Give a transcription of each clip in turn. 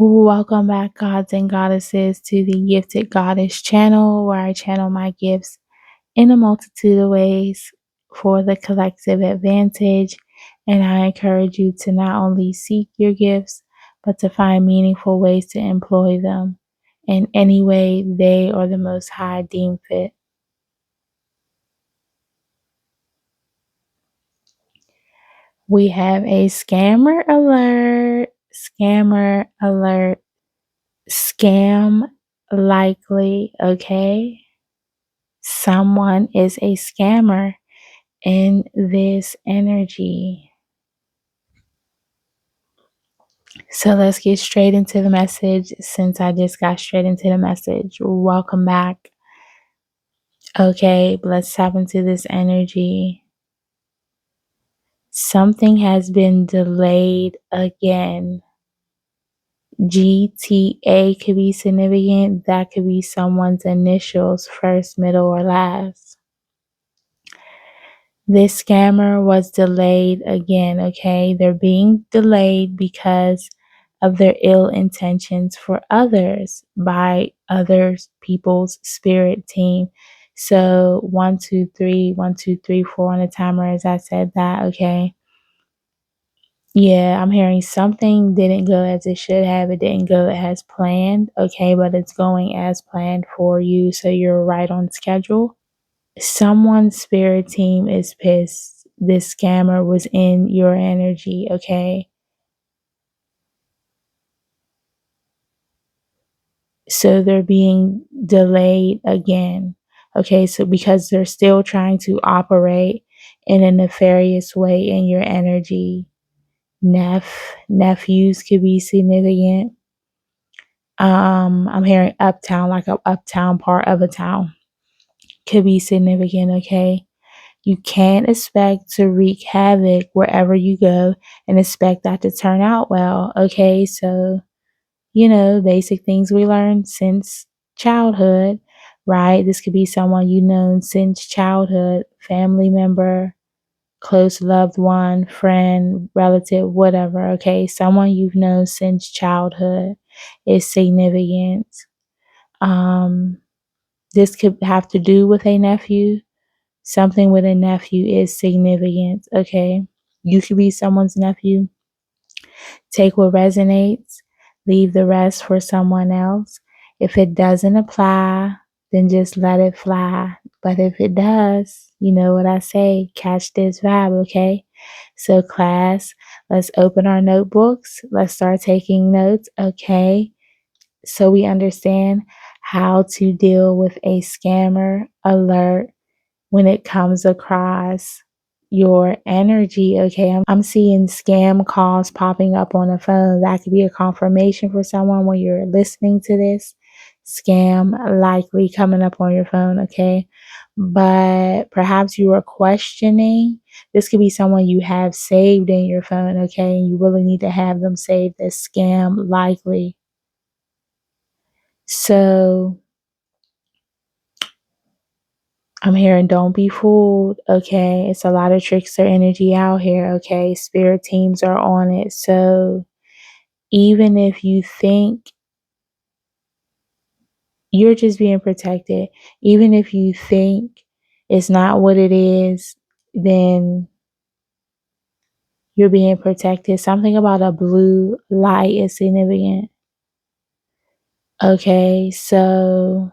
Welcome back, gods and goddesses, to the Gifted Goddess channel, where I channel my gifts in a multitude of ways for the collective advantage. And I encourage you to not only seek your gifts, but to find meaningful ways to employ them in any way they or the Most High deem fit. We have a scammer alert, scammer alert, scam likely, okay? Someone is a scammer in this energy. So let's get straight into the message since I just got straight into the message. Welcome back. Okay, let's tap into this energy. Something has been delayed again. GTA could be significant. That could be someone's initials, first, middle, or last. This scammer was delayed again, okay? They're being delayed because of their ill intentions for others by other people's spirit team. So 1, 2, 3, 1, 2, 3, 4 on the timer as I said that, okay? Yeah, I'm hearing something didn't go as it should have. It didn't go as planned, okay? But it's going as planned for you, so you're right on schedule. Someone's spirit team is pissed this scammer was in your energy, okay? So they're being delayed again, okay? So because they're still trying to operate in a nefarious way in your energy. Nephews could be significant. I'm hearing uptown, like a uptown part of a town could be significant, okay? You can't expect to wreak havoc wherever you go and expect that to turn out well. Okay, so, basic things we learned since childhood, right? This could be someone you've known since childhood, family member, close loved one, friend, relative, whatever. Okay, someone you've known since childhood is significant. This could have to do with a nephew. Something with a nephew is significant, okay? You could be someone's nephew. Take what resonates, leave the rest for someone else. If it doesn't apply, then just let it fly. But if it does, you know what I say, catch this vibe, okay? So, class, let's open our notebooks. Let's start taking notes, okay? So we understand how to deal with a scammer alert when it comes across your energy. Okay, I'm seeing scam calls popping up on the phone. That could be a confirmation for someone when you're listening to this. Scam likely coming up on your phone, okay? But perhaps you are questioning. This could be someone you have saved in your phone, okay? And you really need to have them saved as scam likely. So I'm hearing don't be fooled, okay? It's a lot of trickster energy out here, okay? Spirit teams are on it. So even if you think you're just being protected, even if you think it's not what it is, then you're being protected. Something about a blue light is significant. Okay, so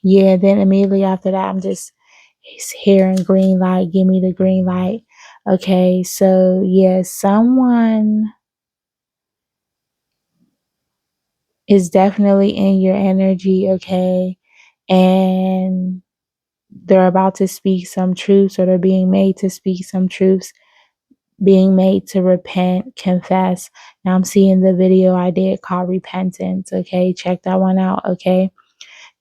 yeah, then immediately after that, I'm just hearing green light. Give me the green light. Okay, so yeah, someone is definitely in your energy, okay? And they're about to speak some truths, or they're being made to speak some truths, being made to repent, confess. Now I'm seeing the video I did called Repentance, okay? Check that one out, okay?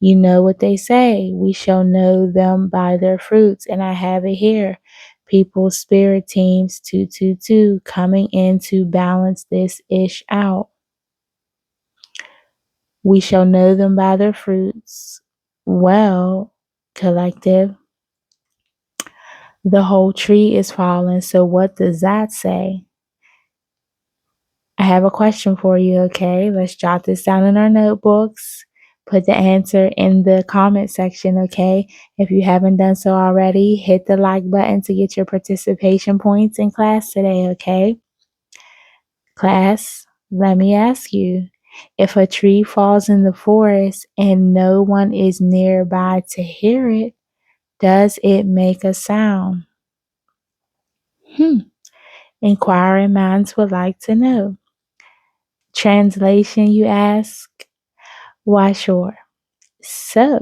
You know what they say, we shall know them by their fruits. And I have it here. People's spirit teams 222 coming in to balance this ish out. We shall know them by their fruits. Well, collective, the whole tree is fallen. So what does that say? I have a question for you, okay? Let's jot this down in our notebooks. Put the answer in the comment section, okay? If you haven't done so already, hit the like button to get your participation points in class today, okay? Class, let me ask you, if a tree falls in the forest and no one is nearby to hear it, does it make a sound? Inquiring minds would like to know. Translation, you ask? Why, sure. So,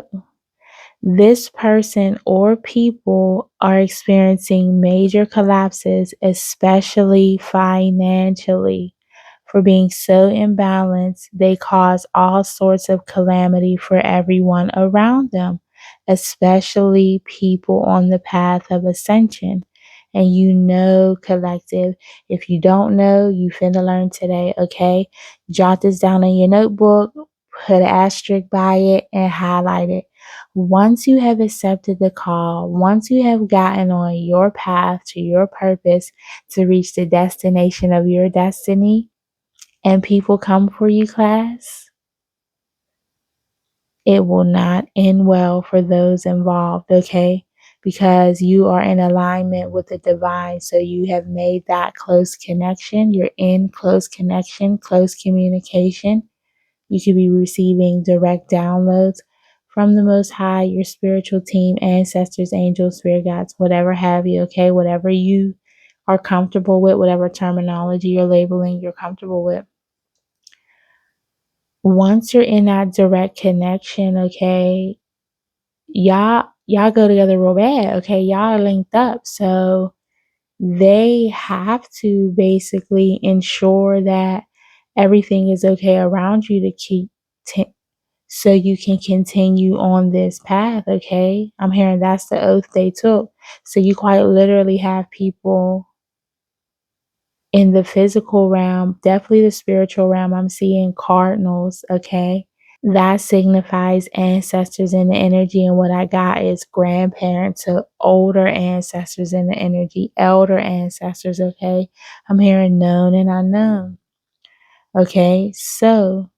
this person or people are experiencing major collapses, especially financially. For being so imbalanced, they cause all sorts of calamity for everyone around them, especially people on the path of ascension. And you know, collective, if you don't know, you finna learn today, okay? Jot this down in your notebook, put an asterisk by it, and highlight it. Once you have accepted the call, once you have gotten on your path to your purpose to reach the destination of your destiny, and people come for you, class, it will not end well for those involved, okay? Because you are in alignment with the divine. So you have made that close connection. You're in close connection, close communication. You could be receiving direct downloads from the Most High, your spiritual team, ancestors, angels, spirit guides, whatever have you, okay? Whatever you are comfortable with, whatever terminology you're labeling you're comfortable with. Once you're in that direct connection, okay, y'all go together real bad, okay? Y'all are linked up. So they have to basically ensure that everything is okay around you to keep so you can continue on this path, okay? I'm hearing that's the oath they took. So you quite literally have people in the physical realm, definitely the spiritual realm. I'm seeing cardinals, okay? That signifies ancestors in the energy, and what I got is grandparents, so older ancestors in the energy, elder ancestors, okay? I'm hearing known and unknown, okay? So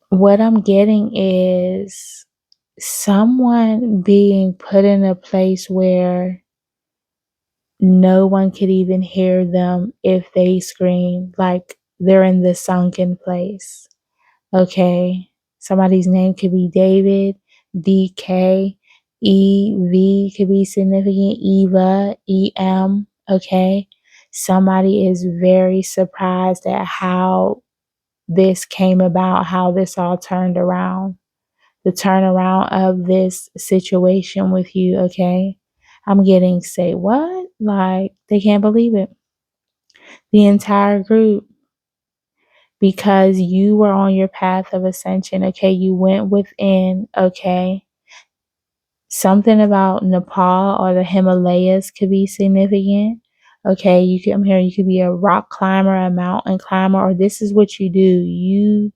what I'm getting is someone being put in a place where no one could even hear them if they scream, like they're in the sunken place. Okay. Somebody's name could be David, DK, EV could be significant, Eva, EM. Okay. Somebody is very surprised at how this came about, how this all turned around, the turnaround of this situation with you. Okay. I'm getting, say what? Like, they can't believe it. The entire group, because you were on your path of ascension, okay? You went within, okay? Something about Nepal or the Himalayas could be significant. Okay, you can, I'm hearing you could be a rock climber, a mountain climber, or this is what you do. You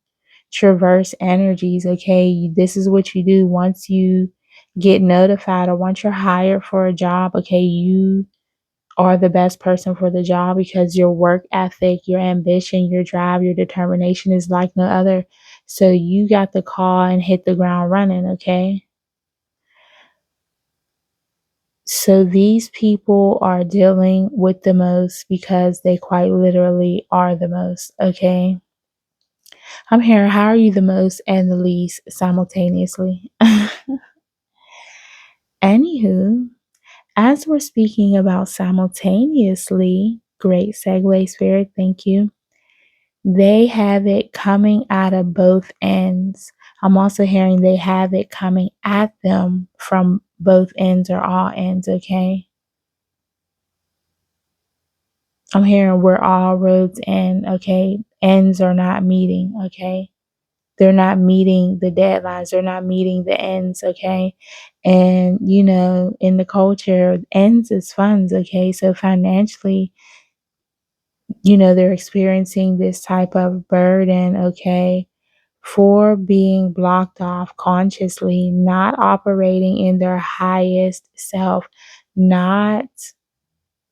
traverse energies, okay? This is what you do once you get notified or once you're hired for a job, okay? You are the best person for the job because your work ethic, your ambition, your drive, your determination is like no other. So you got the call and hit the ground running, okay? So these people are dealing with the most because they quite literally are the most, okay? I'm hearing, how are you the most and the least simultaneously? Anywho, as we're speaking about simultaneously, great segue, Spirit, thank you. They have it coming out of both ends. I'm also hearing they have it coming at them from both ends or all ends, okay? I'm hearing where all roads end, okay? Ends are not meeting, okay? They're not meeting the deadlines. They're not meeting the ends, okay? And, you know, in the culture, ends is funds, okay? So financially, you know, they're experiencing this type of burden, okay? For being blocked off consciously, not operating in their highest self, not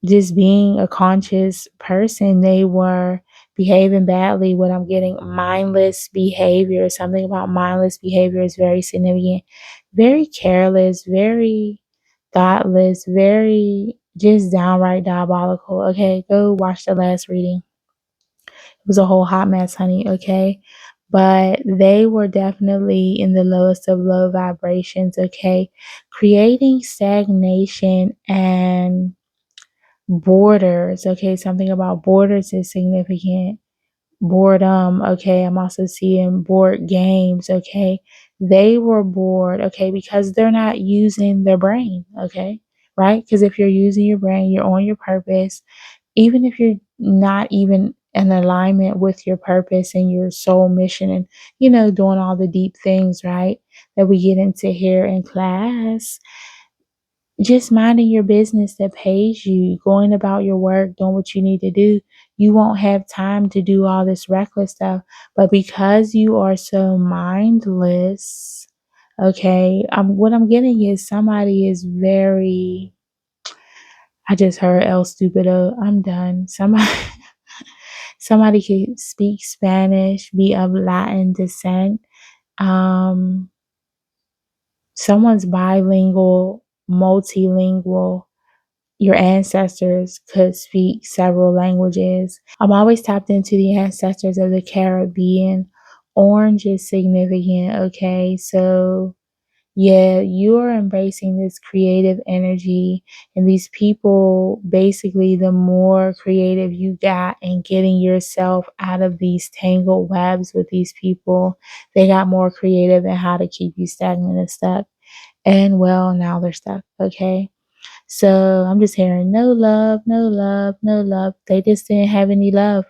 just being a conscious person. They were behaving badly. What I'm getting, mindless behavior. Something about mindless behavior is very significant. Very careless, very thoughtless, very just downright diabolical. Okay, go watch the last reading. It was a whole hot mess, honey. Okay. But they were definitely in the lowest of low vibrations. Okay. Creating stagnation and borders. Okay. Something about borders is significant. Boredom. Okay. I'm also seeing board games. Okay. They were bored. Okay. Because they're not using their brain. Okay. Right. Because if you're using your brain, you're on your purpose. Even if you're not even in alignment with your purpose and your soul mission and, doing all the deep things, right, that we get into here in class, just minding your business that pays you, going about your work, doing what you need to do, you won't have time to do all this reckless stuff. But because you are so mindless, okay, what I'm getting is somebody is very, I just heard El Stupido. I'm done. Somebody could speak Spanish, be of Latin descent. Um, Someone's bilingual, multilingual. Your ancestors could speak several languages. I'm always tapped into the ancestors of the Caribbean. Orange is significant, okay? So yeah, you're embracing this creative energy, and these people, basically, the more creative you got in getting yourself out of these tangled webs with these people, they got more creative in how to keep you stagnant and stuck. And well, now they're stuck. Okay. So I'm just hearing no love, no love, no love. They just didn't have any love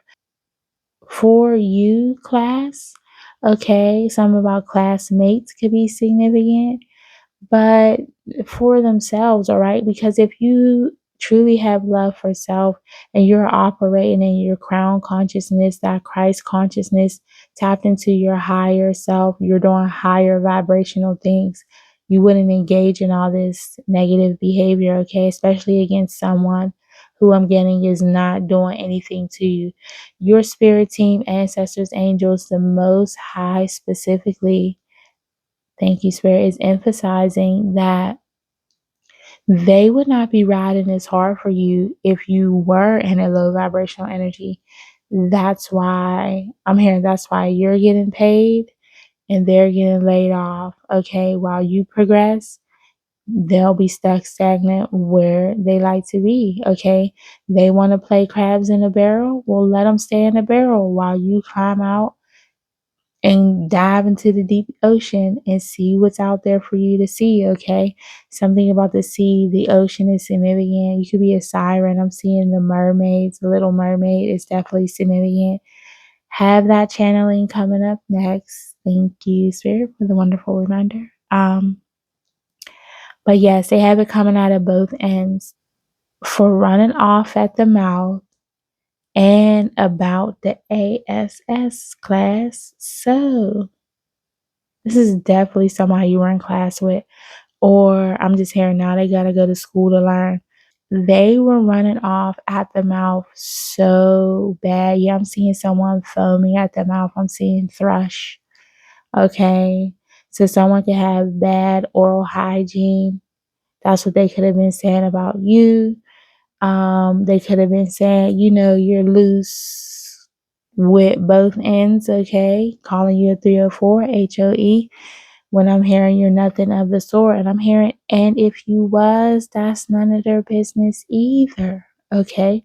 for you, class. Okay. Something about classmates could be significant, but for themselves, all right? Because if you truly have love for self and you're operating in your crown consciousness, that Christ consciousness, tapped into your higher self, you're doing higher vibrational things. You wouldn't engage in all this negative behavior, okay? Especially against someone who I'm getting is not doing anything to you. Your spirit team, ancestors, angels, the Most High specifically, thank you, Spirit, is emphasizing that they would not be riding as hard for you if you were in a low vibrational energy. That's why I'm hearing that's why you're getting paid and they're getting laid off. Okay, while you progress, they'll be stuck stagnant where they like to be. Okay, they want to play crabs in a barrel. Well, let them stay in a barrel while you climb out and dive into the deep ocean and see what's out there for you to see, okay? Something about the sea, the ocean is significant. You could be a siren. I'm seeing the mermaids, the little mermaid is definitely significant. Have that channeling coming up next. Thank you, Spirit, for the wonderful reminder. But yes, they have it coming out of both ends for running off at the mouth and about the ASS class. So this is definitely somebody you were in class with, or I'm just hearing now they gotta go to school to learn. They were running off at the mouth so bad. Yeah, I'm seeing someone foaming at the mouth. I'm seeing thrush. Okay. So someone could have bad oral hygiene. That's what they could have been saying about you. They could have been saying, you're loose with both ends, okay? Calling you a 304, HOE. When I'm hearing you're nothing of the sort, and I'm hearing, and if you was, that's none of their business either, okay?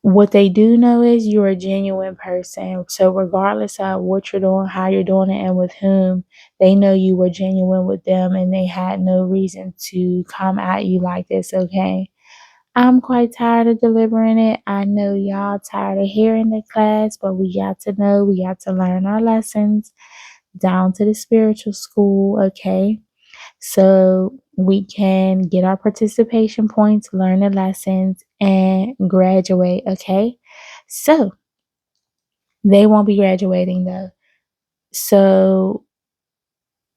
What they do know is you're a genuine person. So regardless of what you're doing, how you're doing it, and with whom, they know you were genuine with them and they had no reason to come at you like this, okay? I'm quite tired of delivering it. I know y'all tired of hearing the class, but we got to know, we got to learn our lessons down to the spiritual school, okay? So we can get our participation points, learn the lessons, and graduate, okay? So they won't be graduating though. So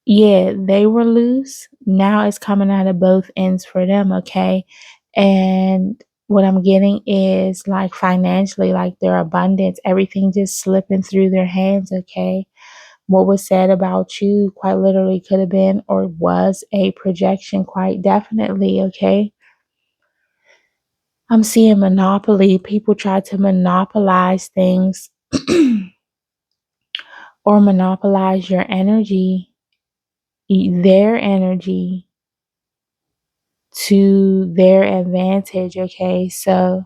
Yeah, they were loose. Now it's coming out of both ends for them, okay? And what I'm getting is like financially, like their abundance, everything just slipping through their hands, okay? What was said about you quite literally could have been or was a projection, quite definitely, okay? I'm seeing monopoly. People try to monopolize things or monopolize your energy, their energy to their advantage. Okay. So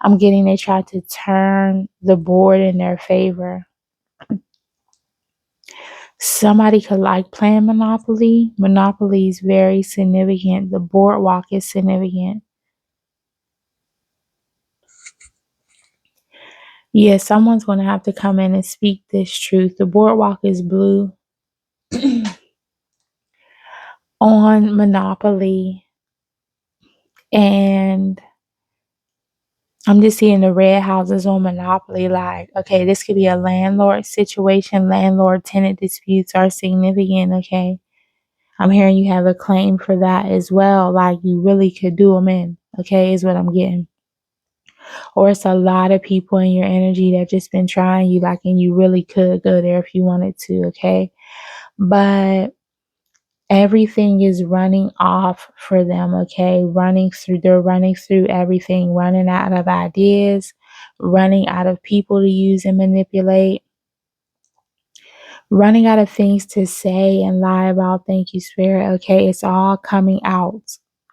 I'm getting they try to turn the board in their favor. Somebody could like playing Monopoly. Monopoly is very significant. The boardwalk is significant. Yeah, someone's going to have to come in and speak this truth. The boardwalk is blue on Monopoly. And I'm just seeing the red houses on Monopoly. Like, okay, this could be a landlord situation. Landlord tenant disputes are significant. Okay. I'm hearing you have a claim for that as well. Like, you really could do them in. Okay, is what I'm getting. Or it's a lot of people in your energy that just been trying you, like, and you really could go there if you wanted to. Okay. But everything is running off for them, okay? They're running through everything, running out of ideas, running out of people to use and manipulate, running out of things to say and lie about. Thank you, Spirit, okay? It's all coming out,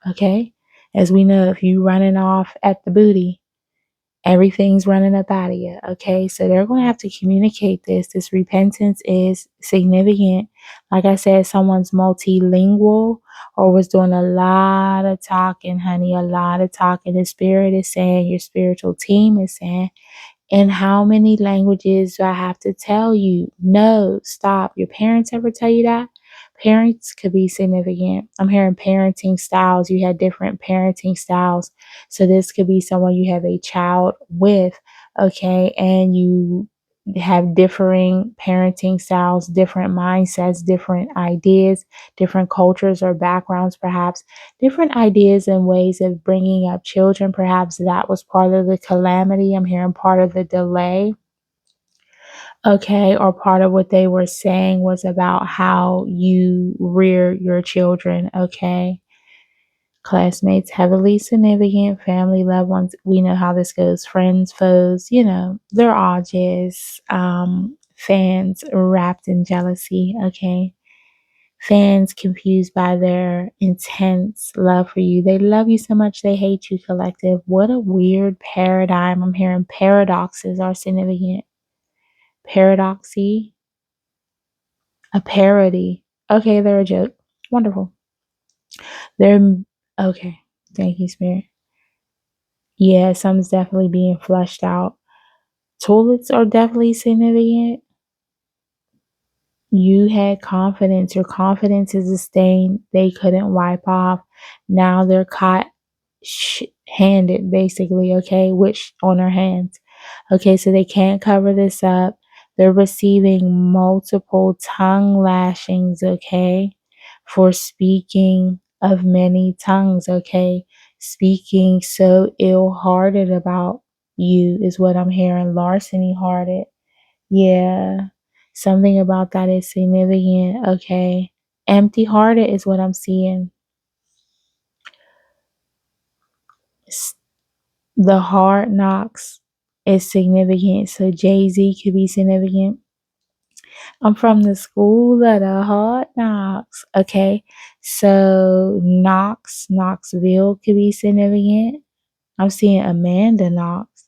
okay? As we know, if you running off at the booty, everything's running up out of you. Okay. So they're going to have to communicate this. This repentance is significant. Like I said, someone's multilingual or was doing a lot of talking, honey, a lot of talking. The spirit is saying, your spiritual team is saying, and how many languages do I have to tell you? No, stop. Your parents ever tell you that? Parents could be significant. I'm hearing parenting styles. You had different parenting styles. So this could be someone you have a child with, okay, and you have differing parenting styles, different mindsets, different ideas, different cultures or backgrounds, perhaps different ideas and ways of bringing up children. Perhaps that was part of the calamity. I'm hearing part of the delay. Okay, or part of what they were saying was about how you rear your children. Okay, classmates, heavily significant, family, loved ones. We know how this goes. Friends, foes, they're all just fans wrapped in jealousy. Okay, fans confused by their intense love for you. They love you so much they hate you, collective. What a weird paradigm. I'm hearing paradoxes are significant. Paradoxy, a parody. Okay, they're a joke. Wonderful. They're okay. Thank you, Spirit. Yeah, something's definitely being flushed out. Toilets are definitely significant. You had confidence. Your confidence is a stain they couldn't wipe off. Now they're caught handed, basically, okay, which on their hands. Okay, so they can't cover this up. They're receiving multiple tongue lashings, okay, for speaking of many tongues, okay, speaking so ill hearted about you is what I'm hearing. Larceny hearted. Yeah, something about that is significant, okay. Empty hearted is what I'm seeing. The hard knocks is significant. So Jay-Z could be significant. I'm from the school of the hard knocks. Okay. So Knoxville could be significant. I'm seeing Amanda Knox.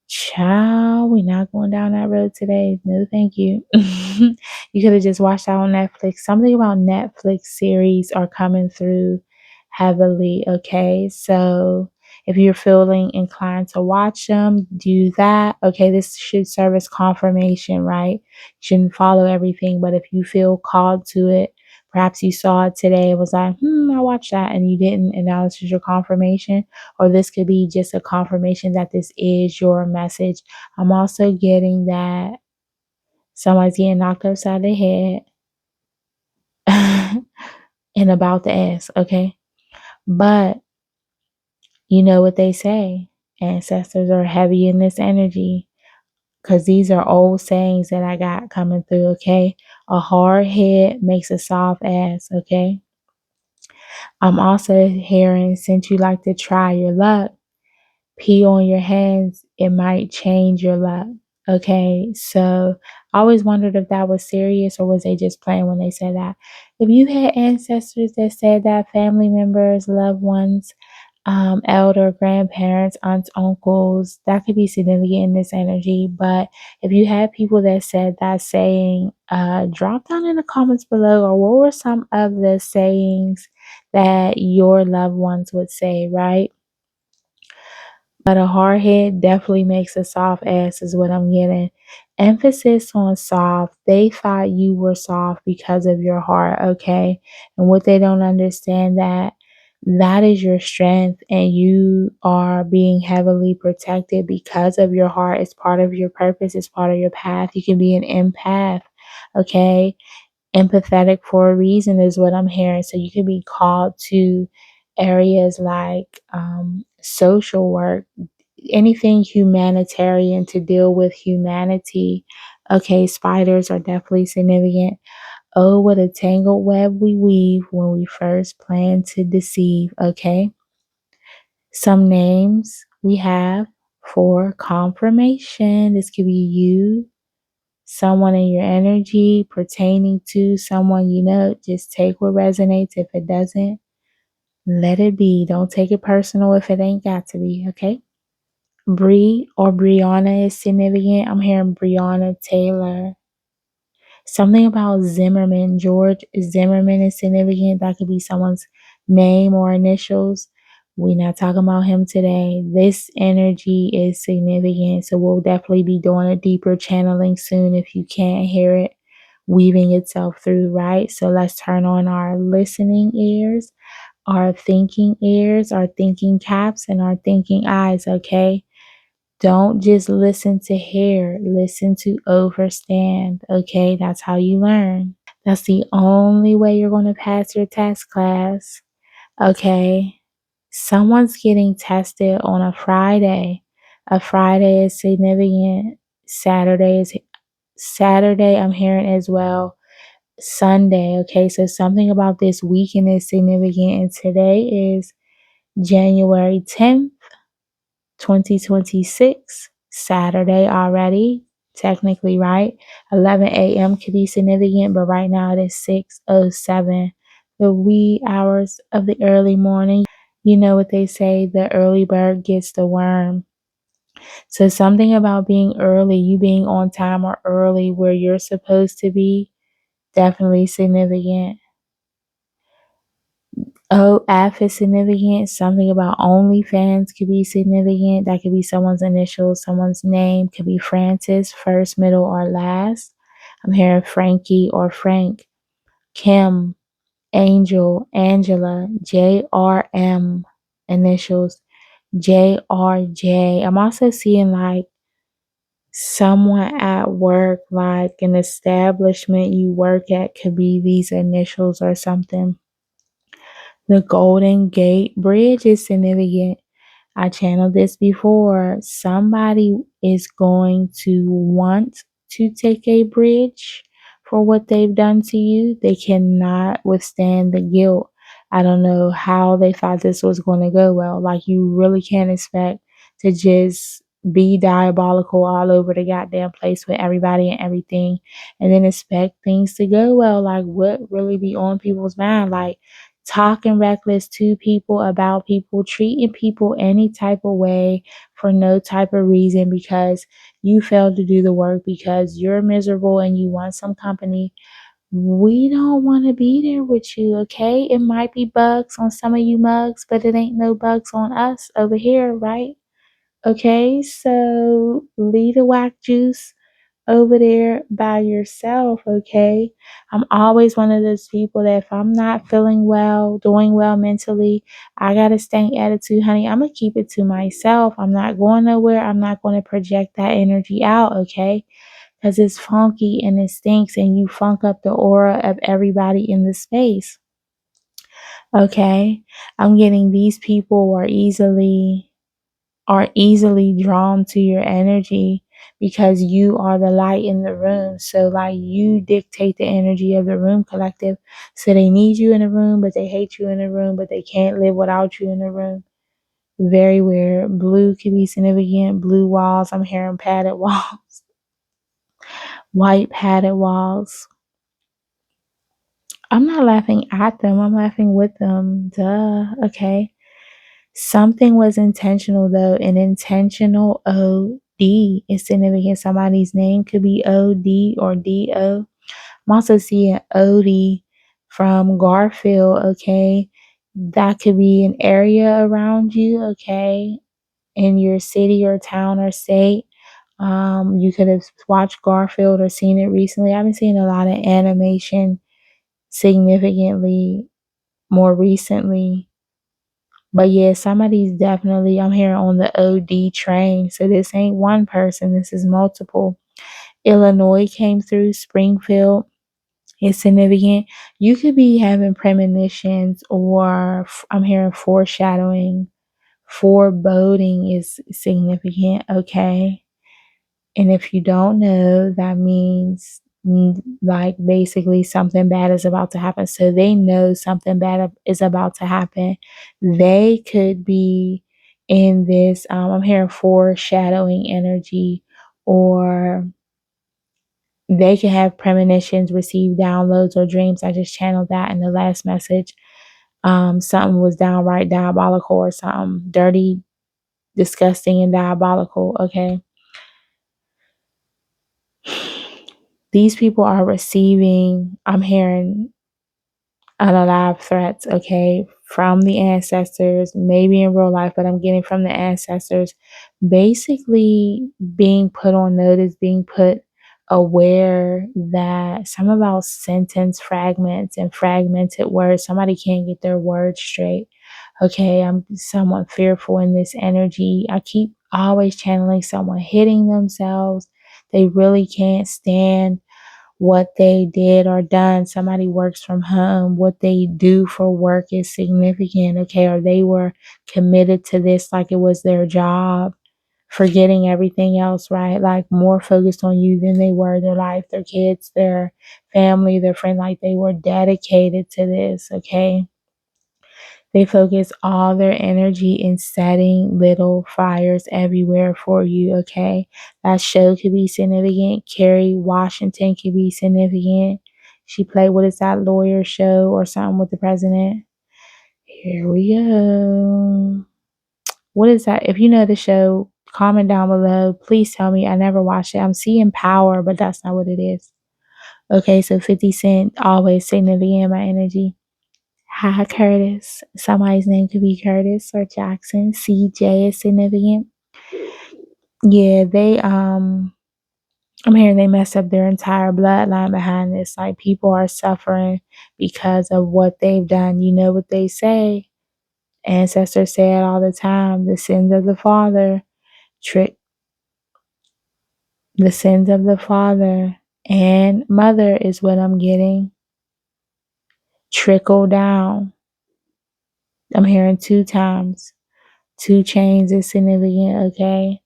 Child, we're not going down that road today. No, thank you. You could have just watched that on Netflix. Something about Netflix series are coming through heavily. Okay. So if you're feeling inclined to watch them, do that. Okay. This should serve as confirmation, right? You shouldn't follow everything, but if you feel called to it, perhaps you saw it today and was like, I watched that and you didn't, and now this is your confirmation. Or this could be just a confirmation that this is your message. I'm also getting that somebody's getting knocked upside the head. and about to ask, okay? But you know what they say, ancestors are heavy in this energy because these are old sayings that I got coming through, okay? A hard head makes a soft ass, okay? I'm also hearing, since you like to try your luck, pee on your hands, it might change your luck. Okay, so I always wondered if that was serious or was they just playing when they said that. If you had ancestors that said that, family members, loved ones, elder, grandparents, aunts, uncles, that could be significant in this energy. But if you had people that said that saying, drop down in the comments below, or what were some of the sayings that your loved ones would say, right? But a hard head definitely makes a soft ass, is what I'm getting. Emphasis on soft. They thought you were soft because of your heart, okay? And what they don't understand that is your strength and you are being heavily protected because of your heart. It's part of your purpose, it's part of your path. You can be an empath, okay? Empathetic for a reason is what I'm hearing. So you can be called to areas like social work, anything humanitarian to deal with humanity. Okay, spiders are definitely significant. Oh, what a tangled web we weave when we first plan to deceive. Okay, some names we have for confirmation. This could be you, someone in your energy pertaining to someone you know. Just take what resonates. If it doesn't, let it be. Don't take it personal if it ain't got to be, okay? Bree or Brianna is significant. I'm hearing Brianna Taylor. Something about Zimmerman, George Zimmerman is significant. That could be someone's name or initials. We're not talking about him today. This energy is significant. So we'll definitely be doing a deeper channeling soon if you can't hear it weaving itself through, right? So let's turn on our listening ears, our thinking ears, our thinking caps, and our thinking eyes, okay? Don't just listen to hear, listen to overstand. Okay, that's how you learn. That's the only way you're going to pass your test class. Okay, someone's getting tested on a Friday. A Friday is significant. Saturday, I'm hearing as well. Sunday, okay, so something about this weekend is significant, and today is January 10th. 2026, Saturday already, technically, right? 11 a.m. could be significant, but right now it is 6:07, the wee hours of the early morning. You know what they say, the early bird gets the worm. So something about being early, you being on time or early where you're supposed to be, definitely significant. Oh, F is significant. Something about OnlyFans could be significant. That could be someone's initials, someone's name. Could be Francis, first, middle, or last. I'm hearing Frankie or Frank. Kim, Angel, Angela, JRM, initials, JRJ. I'm also seeing like someone at work, like an establishment you work at, could be these initials or something. The Golden Gate Bridge is significant. I channeled this before. Somebody is going to want to take a bridge for what they've done to you. They cannot withstand the guilt. I don't know how they thought this was going to go well. Like, you really can't expect to just be diabolical all over the goddamn place with everybody and everything and then expect things to go well. Like, what really be on people's mind? Like, talking reckless to people, about people, treating people any type of way for no type of reason because you failed to do the work because you're miserable and you want some company. We don't want to be there with you, okay? It might be bugs on some of you mugs, but it ain't no bugs on us over here, right? Okay, so leave the whack juice over there by yourself, okay? I'm always one of those people that if I'm not feeling well, doing well mentally, I got a stank attitude, honey. I'm going to keep it to myself. I'm not going nowhere. I'm not going to project that energy out, okay? because it's funky and it stinks and you funk up the aura of everybody in the space. Okay, I'm getting these people are easily drawn to your energy because you are the light in the room. So like you dictate the energy of the room collective. So they need you in the room, but they hate you in the room, but they can't live without you in the room. Very weird. Blue can be significant. Blue walls. I'm hearing padded walls. White padded walls. I'm not laughing at them. I'm laughing with them. Duh. Okay. Something was intentional though. An intentional OD is significant. Somebody's name could be OD or DO. I'm also seeing OD from Garfield. Okay. That could be an area around you. Okay. In your city or town or state. You could have watched Garfield or seen it recently. I've been seeing a lot of animation significantly more recently. But yeah, somebody's definitely, I'm here on the OD train. So this ain't one person, this is multiple. Illinois came through, Springfield is significant. You could be having premonitions or I'm hearing foreshadowing. Foreboding is significant, okay? And if you don't know, that means like basically something bad is about to happen. So they know something bad is about to happen. They could be in this, I'm hearing foreshadowing energy, or they could have premonitions, receive downloads or dreams. I just channeled that in the last message. Something was downright diabolical or something dirty, disgusting, and diabolical. Okay. These people are receiving, I'm hearing unalive threats, okay, from the ancestors, maybe in real life, but I'm getting from the ancestors, basically being put on notice, being put aware that some about sentence fragments and fragmented words, somebody can't get their words straight. Okay, I'm somewhat fearful in this energy. I keep always channeling someone hitting themselves. They really can't stand what they did or done. Somebody works from home. What they do for work is significant, okay? Or they were committed to this like it was their job, forgetting everything else, right? Like more focused on you than they were their life, their kids, their family, their friend. Like they were dedicated to this, okay? They focus all their energy in setting little fires everywhere for you, okay? That show could be significant. Kerry Washington could be significant. She played, what is that lawyer show or something with the president? Here we go. What is that? If you know the show, comment down below. Please tell me. I never watched it. I'm seeing Power, but that's not what it is. Okay, so 50 Cent, always significant in my energy. Hi, Curtis. Somebody's name could be Curtis or Jackson. CJ is significant. Yeah, I'm hearing they messed up their entire bloodline behind this. Like people are suffering because of what they've done. You know what they say? Ancestors say it all the time. The sins of the father trick the sins of the father and mother is what I'm getting. Trickle down. I'm hearing 2 times. 2 chains is significant, okay?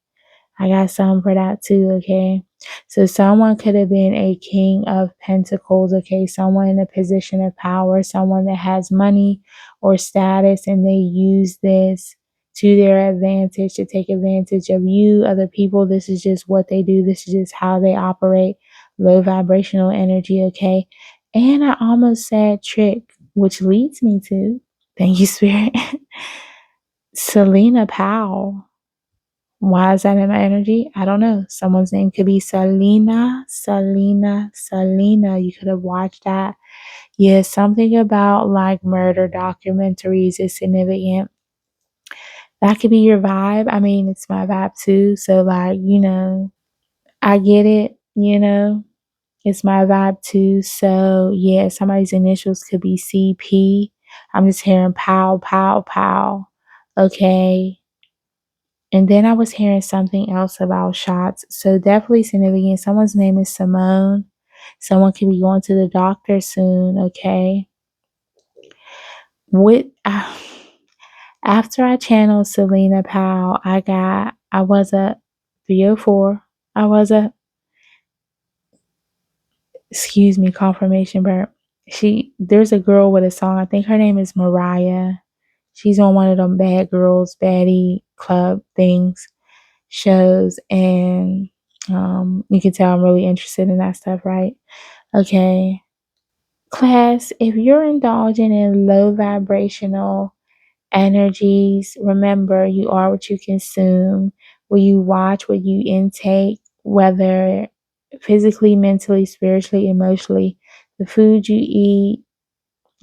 I got some for that too, okay? So someone could have been a king of pentacles, okay? Someone in a position of power, someone that has money or status, and they use this to their advantage, to take advantage of you, other people. This is just what they do. This is just how they operate. Low vibrational energy, okay? And I almost said trick, which leads me to, thank you, Spirit, Selena Powell. Why is that in my energy? I don't know. Someone's name could be Selena. You could have watched that. Yeah, something about like murder documentaries is significant. That could be your vibe. I mean, it's my vibe too. So like, I get it, It's my vibe too. So yeah, somebody's initials could be CP. I'm just hearing pow, pow, pow. Okay. And then I was hearing something else about shots. So definitely significant. Someone's name is Simone. Someone could be going to the doctor soon, okay? With after I channeled Selena Powell, I was a 304. I was a excuse me, confirmation burp. There's a girl with a song, I think her name is Mariah. She's on one of them bad girls, baddie club things, shows, and you can tell I'm really interested in that stuff, right? Okay. Class, if you're indulging in low vibrational energies, remember you are what you consume, what you watch, what you intake, whether physically, mentally, spiritually, emotionally, the food you eat.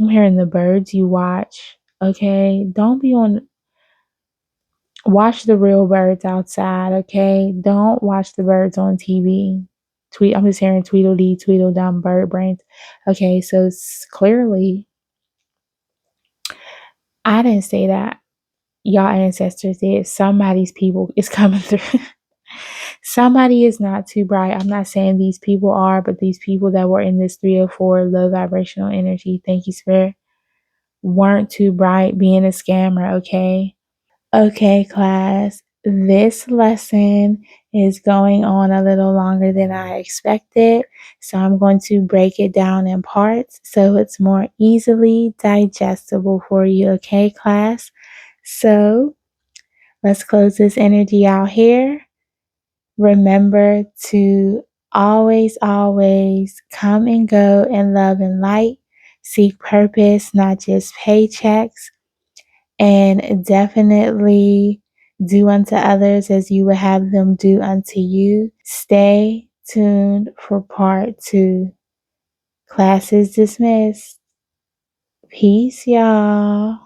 I'm hearing the birds you watch. Okay. Don't be on, watch the real birds outside. Okay. Don't watch the birds on TV. I'm just hearing Tweedledee, Tweedledum, bird brains. Okay. So clearly, I didn't say that. Y'all ancestors did. Somebody's people is coming through. Somebody is not too bright. I'm not saying these people are, but these people that were in this 304 low vibrational energy, thank you, Spirit, weren't too bright being a scammer, okay? Okay, class. This lesson is going on a little longer than I expected, so I'm going to break it down in parts so it's more easily digestible for you, okay, class? So let's close this energy out here. Remember to always, always come and go in love and light. Seek purpose, not just paychecks. And definitely do unto others as you would have them do unto you. Stay tuned for part 2. Class is dismissed. Peace, y'all.